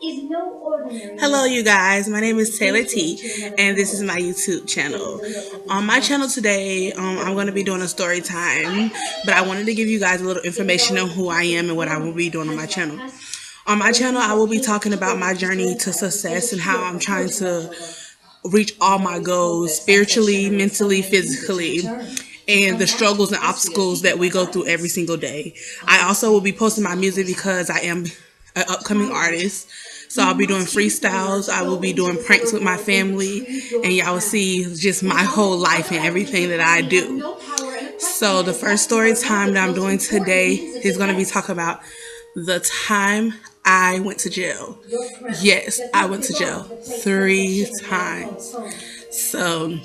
Hello, you guys. My name is Taylor T, and this is my YouTube channel. On my channel today, I'm going to be doing a story time, but I wanted to give you guys a little information on who I am and what I will be doing on my channel. On my channel, I will be talking about my journey to success and how I'm trying to reach all my goals spiritually, mentally, physically, and the struggles and obstacles that we go through every single day. I also will be posting my music because I am an upcoming artist. So I'll be doing freestyles. I will be doing pranks with my family, and y'all will see just my whole life and everything that I do. So the first story time that I'm doing today is going to be talking about the time I went to jail. Yes, I went to jail 3 times. So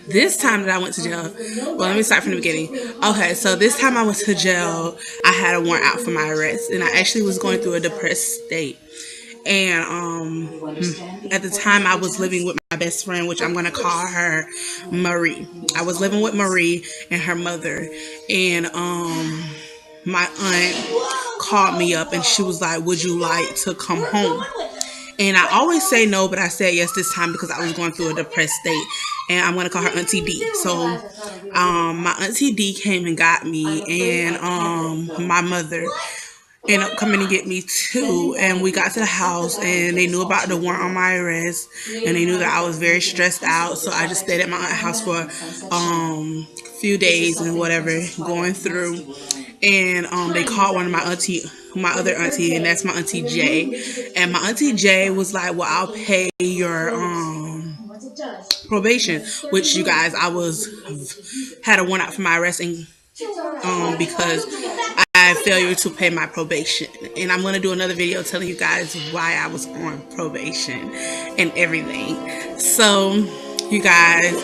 this time that I went to jail, well, let me start from the beginning. Okay, so this time I went to jail, I had a warrant out for my arrest, and I actually was going through a depressed state. And at the time I was living with my best friend, which I'm going to call her Marie. I was living with Marie and her mother, and my aunt called me up and she was like, would you like to come home? And I always say no, but I said yes this time because I was going through a depressed state. And I'm going to call her Auntie D. So my Auntie D came and got me, and my mother ended up coming to get me too. And we got to the house, and they knew about the warrant on my arrest, and they knew that I was very stressed out. So I just stayed at my aunt's house for a few days and whatever, going through. And they called one of my other auntie, and that's my Auntie J. And my Auntie J was like, well, I'll pay your probation, which, you guys, had a warrant out for my arrest, and because I failure to pay my probation. And I'm going to do another video telling you guys why I was on probation and everything. So, you guys,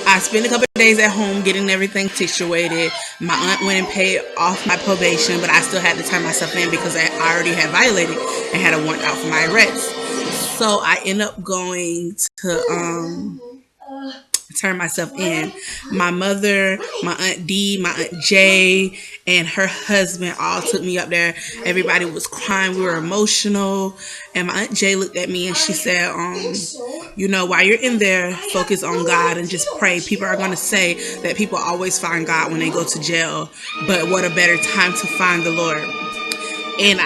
I spent a couple of days at home getting everything situated. My aunt went and paid off my probation, but I still had to turn myself in because I already had violated and had a warrant out for my arrest. So I ended up going to turn myself in. My mother, my Aunt D, my Aunt J, and her husband all took me up there. Everybody was crying. We were emotional. And my Aunt J looked at me and she said, while you're in there, focus on God and just pray. People are going to say that people always find God when they go to jail, but what a better time to find the Lord. And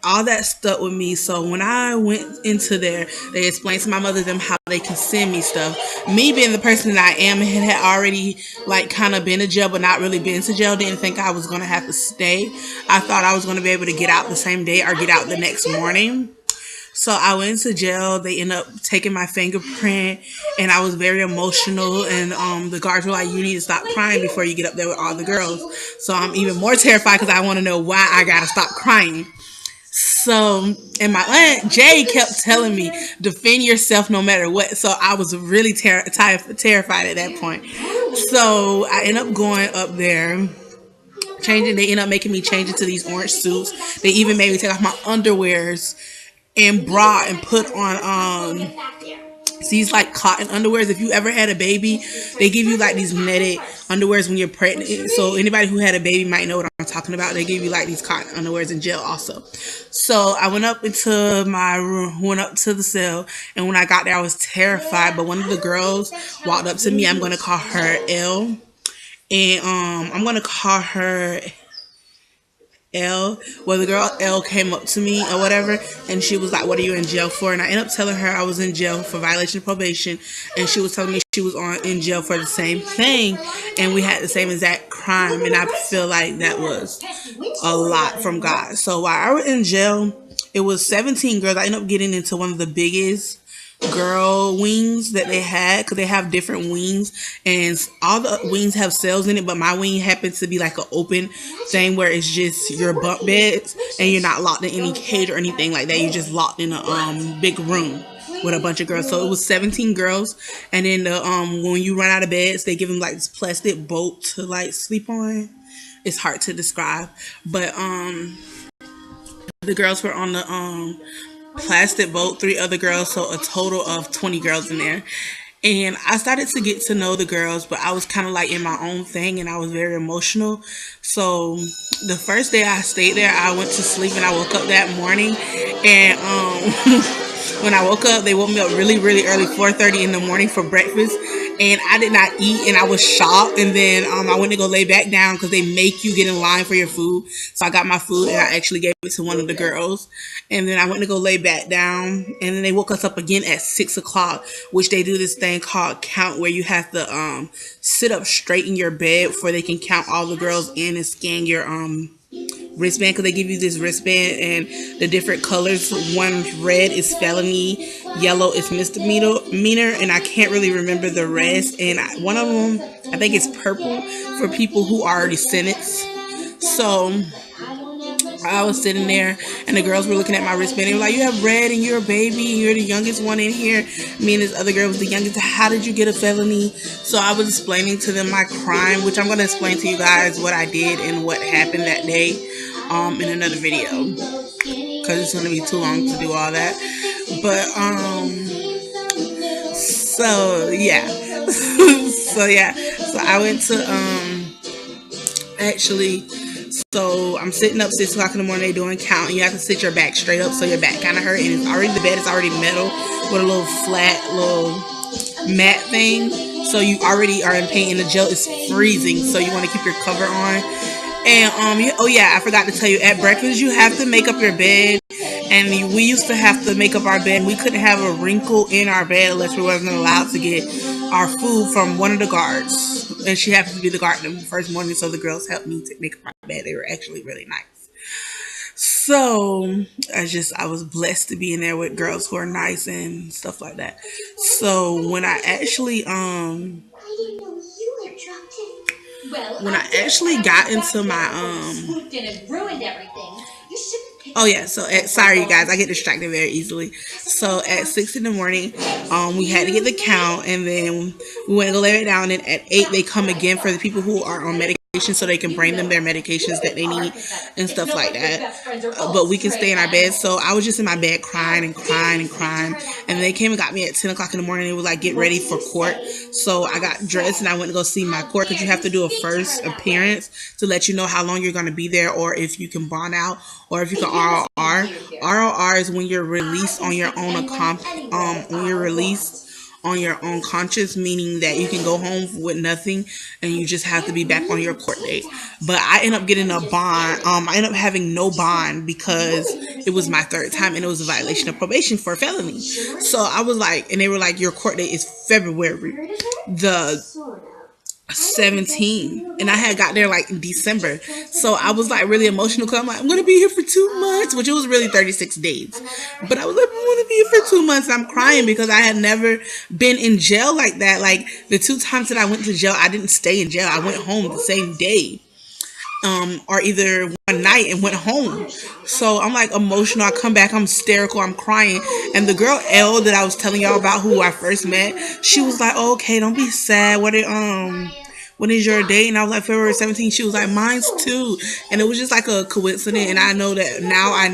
all that stuck with me. So when I went into there, they explained to my mother them how they can send me stuff. Me being the person that I am, and had already kind of been to jail, but not really been to jail, didn't think I was going to have to stay. I thought I was going to be able to get out the same day or get out the next morning. So I went to jail. They ended up taking my fingerprint, and I was very emotional. And the guards were like, you need to stop crying before you get up there with all the girls. So I'm even more terrified because I want to know why I got to stop crying. So, and my Aunt Jay kept telling me, defend yourself no matter what. So I was really terrified at that point. So I ended up going up there, changing. They ended up making me change into these orange suits. They even made me take off my underwears and bra and put on these cotton underwears. If you ever had a baby, they give you these netted underwears when you're pregnant. So anybody who had a baby might know what I'm talking about. They give you these cotton underwears in jail also. So I went up into my room, went up to the cell, and when I got there I was terrified, but one of the girls walked up to me. I'm going to call her L, and I'm going to call her L. Well, the girl L came up to me or whatever, and she was like, what are you in jail for? And I ended up telling her I was in jail for violation of probation, and she was telling me she was in jail for the same thing, and we had the same exact crime. And I feel like that was a lot from God. So while I was in jail, it was 17 girls. I ended up getting into one of the biggest girl wings that they had, because they have different wings, and all the wings have cells in it, but my wing happens to be an open thing where it's just your bunk beds, and you're not locked in any cage or anything like that. You're just locked in a big room with a bunch of girls. So it was 17 girls, and then when you run out of beds, they give them this plastic boat to sleep on. It's hard to describe, but the girls were on the plastic boat, 3 other girls, so a total of 20 girls in there. And I started to get to know the girls, but I was kind of in my own thing, and I was very emotional. So the first day I stayed there, I went to sleep and I woke up that morning, and when I woke up, they woke me up really, really early, 4:30 in the morning for breakfast, and I did not eat, and I was shocked. And then I went to go lay back down because they make you get in line for your food. So I got my food and I actually gave it to one of the girls, and then I went to go lay back down, and then they woke us up again at 6 o'clock, which they do this thing called count, where you have to sit up straight in your bed before they can count all the girls in and scan your wristband, because they give you this wristband and the different colors. One red is felony, yellow is misdemeanor, and I can't really remember the rest. And one of them, I think it's purple, for people who are already sentenced. So I was sitting there and the girls were looking at my wristband. They were like, "You have red and you're a baby. You're the youngest one in here." Me and this other girl was the youngest. "How did you get a felony?" So I was explaining to them my crime, which I'm going to explain to you guys what I did and what happened that day in another video, because it's going to be too long to do all that. But so yeah. So I went to actually, so I'm sitting up 6 o'clock in the morning. They doing count. You have to sit your back straight up so your back kind of hurt. And it's already, the bed is already metal with a little flat little mat thing. So you already are in pain, and the jail is freezing. So you want to keep your cover on. And oh yeah, I forgot to tell you, at breakfast you have to make up your bed. And we used to have to make up our bed. We couldn't have a wrinkle in our bed unless we wasn't allowed to get our food from one of the guards. And she happened to be the guard the first morning, so the girls helped me to make up my bed. They were actually really nice. So I was blessed to be in there with girls who are nice and stuff like that. So when I actually got into my oh yeah, so sorry you guys, I get distracted very easily. So at 6 in the morning, we had to get the count, and then we went to go lay it down. And at 8, they come again for the people who are on medication, so they can bring them their medications that they need and stuff like that. But we can stay in our bed. So I was just in my bed crying and crying and crying. And they came and got me at 10 o'clock in the morning. They were like, "Get ready for court." So I got dressed and I went to go see my court, because you have to do a first appearance to let you know how long you're going to be there, or if you can bond out, or if you can ROR. ROR is when you're released on your own when you're released on your own conscience, meaning that you can go home with nothing and you just have to be back on your court date. But I ended up getting a bond. I ended up having no bond because it was my third time and it was a violation of probation for a felony. So I was like, and they were like, "Your court date is February the 17," and I had got there like in December. So I was like really emotional, because I'm like, "I'm gonna be here for 2 months," which it was really 36 days. But I was like, "I'm gonna be here for 2 months." And I'm crying because I had never been in jail like that. Like the 2 times that I went to jail, I didn't stay in jail. I went home the same day. Or either one night and went home. So I'm like emotional. I come back, I'm hysterical, I'm crying. And the girl L that I was telling y'all about, who I first met, she was like, "Oh, okay, don't be sad. When is your date?" And I was like, "February 17th. She was like, "Mine's too." And it was just like a coincidence. And I know that now, I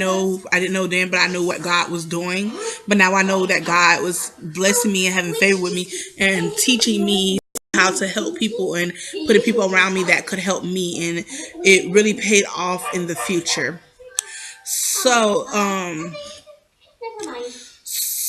didn't know then, but I knew what God was doing. But now I know that God was blessing me and having favor with me and teaching me how to help people and putting people around me that could help me. And it really paid off in the future. So,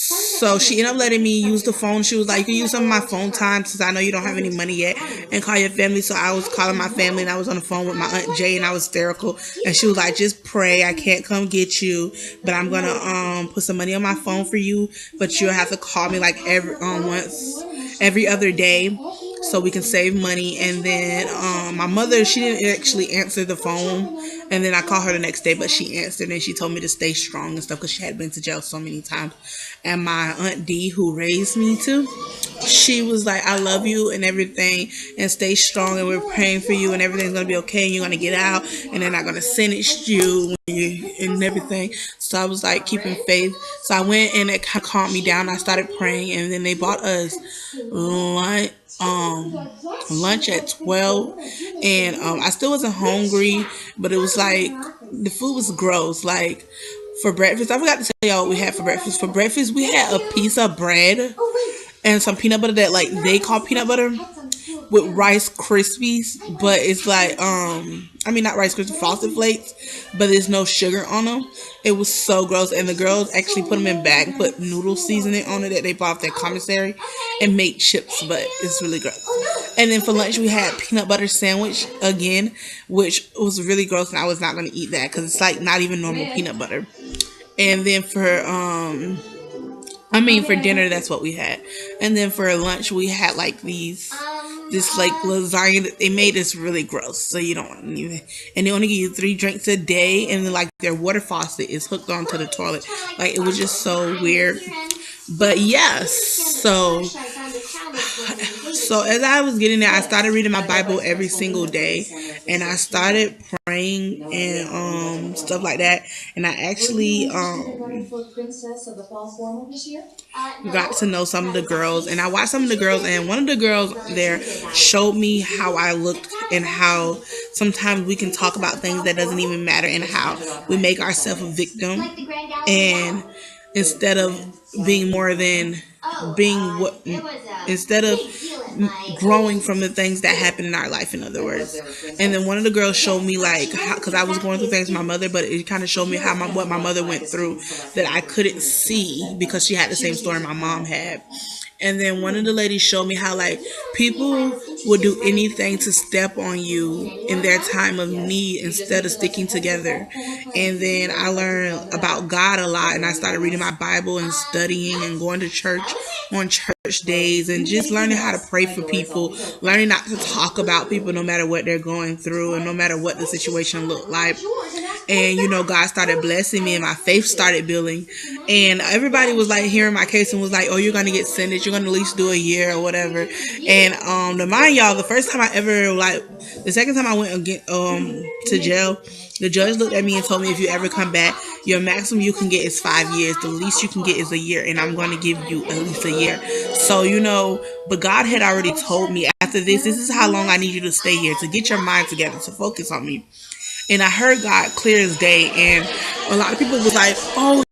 so she ended up letting me use the phone. She was like, "You can use some of my phone time since I know you don't have any money yet, and call your family." So I was calling my family, and I was on the phone with my Aunt Jay, and I was hysterical. And she was like, "Just pray. I can't come get you, but I'm gonna put some money on my phone for you. But you'll have to call me like every other day, so we can save money." And then my mother, she didn't actually answer the phone. And then I called her the next day, but she answered, and she told me to stay strong and stuff, because she had been to jail so many times. And my Aunt D, who raised me too, she was like, "I love you and everything, and stay strong, and we're praying for you, and everything's gonna be okay, and you're gonna get out, and they're not gonna sentence you and everything." So I was like keeping faith. So I went, and it kind of calmed me down. I started praying, and then they bought us lunch, lunch at 12, and I still wasn't hungry, but it was like the food was gross. Like for breakfast, I forgot to tell y'all what we had for breakfast. For breakfast, we had a piece of bread and some peanut butter that like they call peanut butter with Rice Krispies, but it's like I I mean, not Rice Krispies, Frosted Flakes, but there's no sugar on them. It was so gross. And the girls actually put them in bag, put noodle seasoning on it that they bought off their commissary, and made chips, but it's really gross. And then for lunch, we had peanut butter sandwich again, which was really gross, and I was not going to eat that because it's like not even normal peanut butter. And then for dinner, that's what we had. And then for lunch, we had like this like lasagna that they made is really gross. So you don't want even. And they only give you 3 drinks a day, and then like their water faucet is hooked onto the toilet. Like it was just so weird. But yes, so as I was getting there, I started reading my Bible every single day, and I started praying and stuff like that. And I actually got to know some of the girls, and I watched some of the girls, and one of the girls there showed me how I looked and how sometimes we can talk about things that doesn't even matter, and how we make ourselves a victim, and instead of being more than being what instead of growing from the things that happen in our life, in other words. And then one of the girls showed me like, because I was going through things with my mother, but it kind of showed me how what my mother went through that I couldn't see because she had the same story my mom had. And then one of the ladies showed me how like people would do anything to step on you in their time of need instead of sticking together. And then I learned about God a lot, and I started reading my Bible and studying and going to church on church days, and just learning how to pray for people, learning not to talk about people no matter what they're going through and no matter what the situation looked like. And God started blessing me, and my faith started building. And everybody was like hearing my case and was like, "Oh, you're gonna get sentenced. You're gonna at least do a year or whatever." And to mind y'all, the second time I went again to jail, the judge looked at me and told me, "If you ever come back, your maximum you can get is 5 years. The least you can get is a year, and I'm going to give you at least a year." So but God had already told me, after this is how long I need you to stay here, to get your mind together, to focus on me. And I heard God clear as day. And a lot of people was like, "Oh,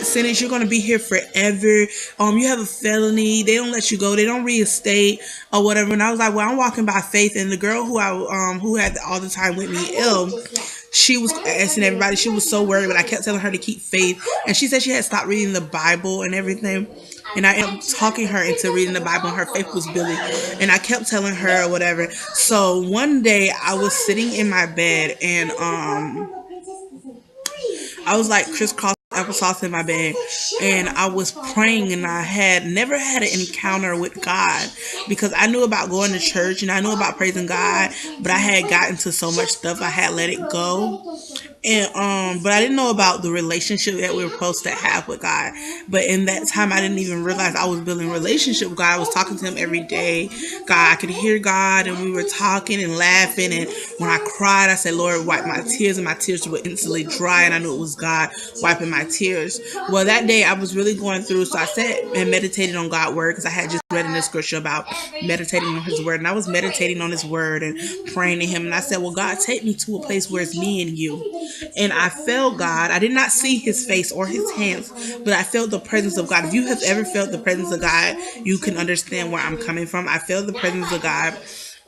sentence, you're gonna be here forever. You have a felony. They don't let you go. They don't reinstate or whatever." And I was like, "Well, I'm walking by faith." And the girl who had all the time with me, she was asking everybody. She was so worried, but I kept telling her to keep faith. And she said she had stopped reading the Bible and everything. And I ended up talking her into reading the Bible, and her faith was building. And I kept telling her or whatever. So one day I was sitting in my bed, and I was like crisscross applesauce in my bed, and I was praying, and I had never had an encounter with God, because I knew about going to church and I knew about praising God, but I had gotten to so much stuff I had let it go. And but I didn't know about the relationship that we were supposed to have with God. But in that time, I didn't even realize I was building a relationship with God. I was talking to him every day. God, I could hear God, and we were talking and laughing. And when I cried, I said, "Lord, wipe my tears," and my tears were instantly dry, and I knew it was God wiping my tears. Well, that day I was really going through, so I sat and meditated on God's word, because I had just read in the scripture about meditating on his word, and I was meditating on his word and praying to him. And I said, "Well, God, take me to a place where it's me and you." And I felt God. I did not see his face or his hands, but I felt the presence of God. If you have ever felt the presence of God, you can understand where I'm coming from. I felt the presence of God.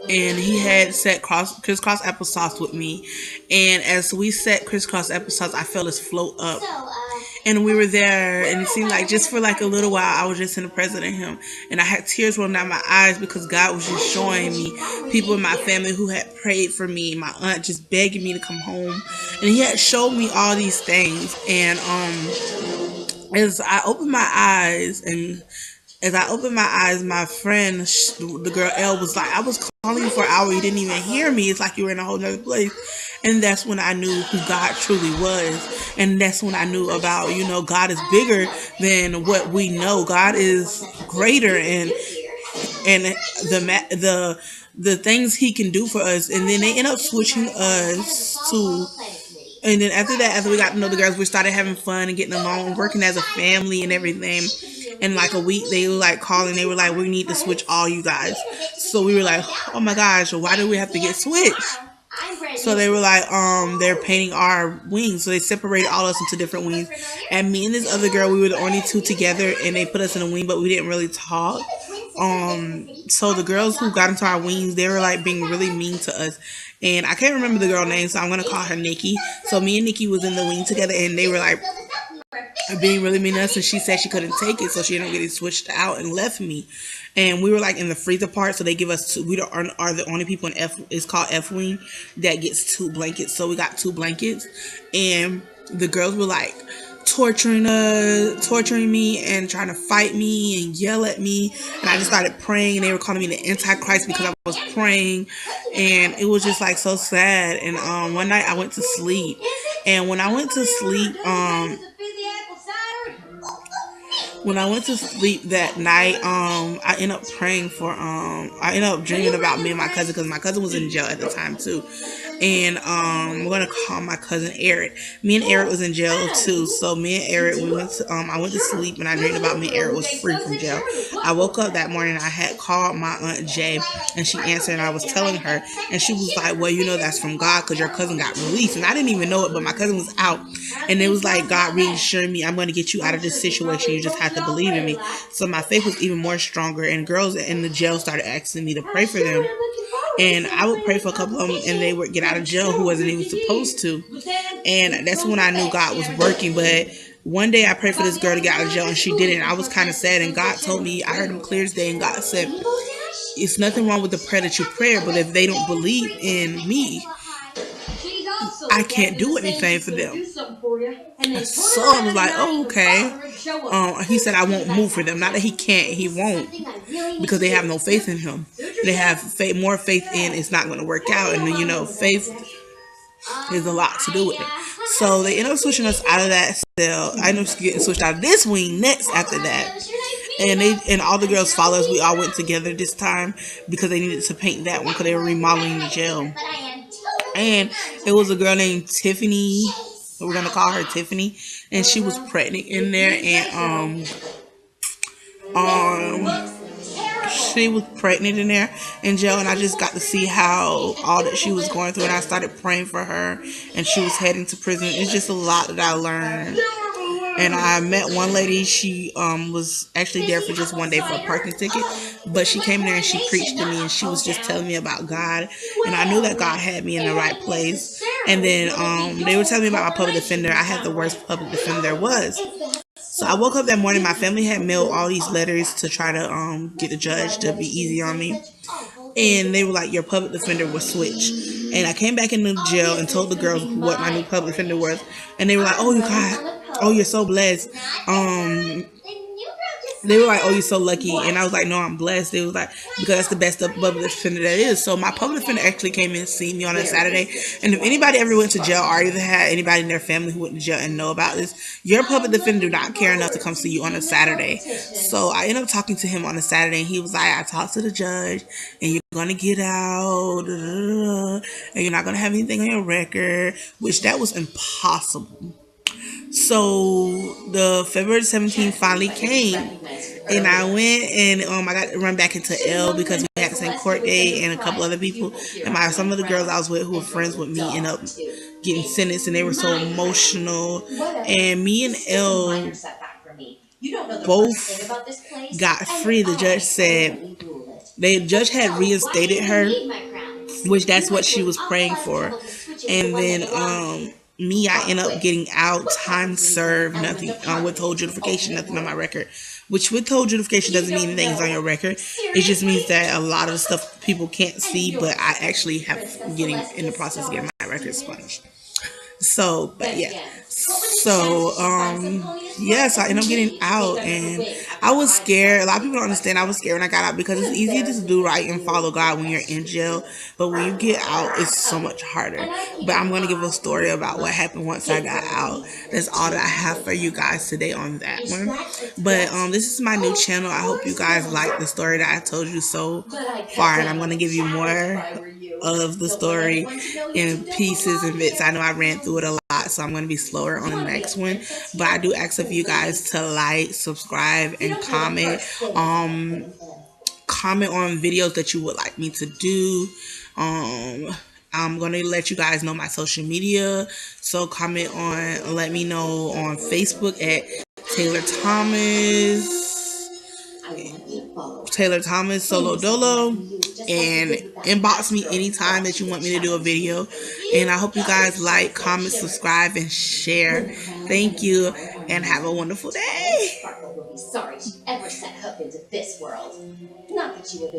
And he had set crisscross applesauce with me. And as we set crisscross applesauce, I felt us float up. And we were there, and it seemed like just for like a little while, I was just in the presence of him. And I had tears rolling down my eyes, because God was just showing me people in my family who had prayed for me. My aunt just begging me to come home. And he had showed me all these things. And as I opened my eyes, my friend, the girl Elle, was like, "I was calling you for an hour. You didn't even hear me. It's like you were in a whole other place." And that's when I knew who God truly was. And that's when I knew about, God is bigger than what we know. God is greater, and the things he can do for us. And then they end up switching us to. And then after that, after we got to know the girls, we started having fun and getting along, working as a family and everything. And like a week, they were like calling. They were like, "We need to switch all you guys." So we were like, "Oh my gosh, why do we have to get switched?" So they were like, they're painting our wings. So they separated all of us into different wings. And me and this other girl, we were the only two together, and they put us in a wing, but we didn't really talk. So the girls who got into our wings, they were like being really mean to us. And I can't remember the girl name, so I'm gonna call her Nikki. So me and Nikki was in the wing together, and they were like being really mean to us, and she said she couldn't take it, so she ended up getting switched out and left me. And we were like in the freezer part, so they give us two. We are the only people in F. It's called F wing that gets 2 blankets, so we got 2 blankets, and the girls were like torturing me and trying to fight me and yell at me. And I just started praying, and they were calling me the Antichrist because I was praying, and it was just like so sad. And one night I went to sleep, and when I went to sleep that night, I ended up praying for, I ended up dreaming about me and my cousin because my cousin was in jail at the time too. And we're gonna call my cousin Eric. Me and Eric was in jail too. So me and Eric, we went to, I went to sleep and I dreamed about me and Eric was free from jail. I woke up that morning. I had called my aunt Jay, and she answered, and I was telling her, and she was like, "Well, you know that's from God because your cousin got released." And I didn't even know it, but my cousin was out, and it was like God reassuring me, "I'm going to get you out of this situation. You just have to believe in me." So my faith was even more stronger, and girls in the jail started asking me to pray for them. And I would pray for a couple of them, and they would get out of jail who wasn't even supposed to. And that's when I knew God was working. But one day I prayed for this girl to get out of jail, and she didn't. I was kind of sad, and God told me, I heard him clear as day, and God said, "It's nothing wrong with the prayer that you pray, but if they don't believe in me, I can't do anything for them." So I was like, "Oh, okay." He said, "I won't move for them." Not that he can't, he won't, because they have no faith in him. They have more faith in it's not going to work out, and faith is a lot to do with it. So they end up switching us out of that cell. I ended up getting switched out of this wing next after that. And all the girls followed us. We all went together this time because they needed to paint that one because they were remodeling the jail. And it was a girl named Tiffany. We're gonna call her Tiffany, and she was pregnant in there, and she was pregnant in there in jail, and I just got to see how all that she was going through, and I started praying for her, and she was heading to prison. It's just a lot that I learned. And I met one lady. She was actually there for just one day for a parking ticket, but she came there and she preached to me, and she was just telling me about God, and I knew that God had me in the right place. And then they were telling me about my public defender. I had the worst public defender there was. So I woke up that morning. My family had mailed all these letters to try to get the judge to be easy on me. And they were like, "Your public defender was switched." And I came back into jail and told the girls what my new public defender was. And they were like, "Oh, you God, oh, you're so blessed." They were like, "Oh, you're so lucky." And I was like, "No, I'm blessed." They was like, "Because that's the best public defender that is." So my public defender actually came in and seen me on a Saturday. And if anybody ever went to jail or either had anybody in their family who went to jail and know about this, your public defender do not care enough to come see you on a Saturday. So I ended up talking to him on a Saturday, and he was like, "I talked to the judge, and you're going to get out, and you're not going to have anything on your record," which that was impossible. So the February 17th finally came, and I went, and I got to run back into L because we had the same court date, and a couple other people, and some of the girls I was with who were friends with me ended up getting sentenced, and they were so emotional. And me and L both got free. The judge said the judge had reinstated her, which that's what she was praying for. And then me, I end up getting out, time served, nothing, withhold justification, nothing on my record. Which withhold justification doesn't mean anything's on your record. It just means that a lot of the stuff people can't see, but I actually have getting in the process of getting my record expunged. So, but yeah. So, yeah, so I ended up getting out, and I was scared. A lot of people don't understand I was scared when I got out because it's easy to do right and follow God when you're in jail, but when you get out, it's so much harder. But I'm going to give a story about what happened once I got out. That's all that I have for you guys today on that one. But this is my new channel. I hope you guys like the story that I told you so far, and I'm going to give you more of the story in pieces and bits. I know I ran through it a lot, so I'm going to be slower on the next one. But I do ask of you guys to like, subscribe, and comment. Comment on videos that you would like me to do. I'm going to let you guys know my social media. So comment on, let me know on Facebook at Taylor Thomas. Taylor Thomas Solo Dolo, and inbox me anytime that you want me to do a video. And I hope you guys like, comment, subscribe, and share. Thank you, and have a wonderful day. Sparkle will be sorry she ever set hoof into this world. Not that she would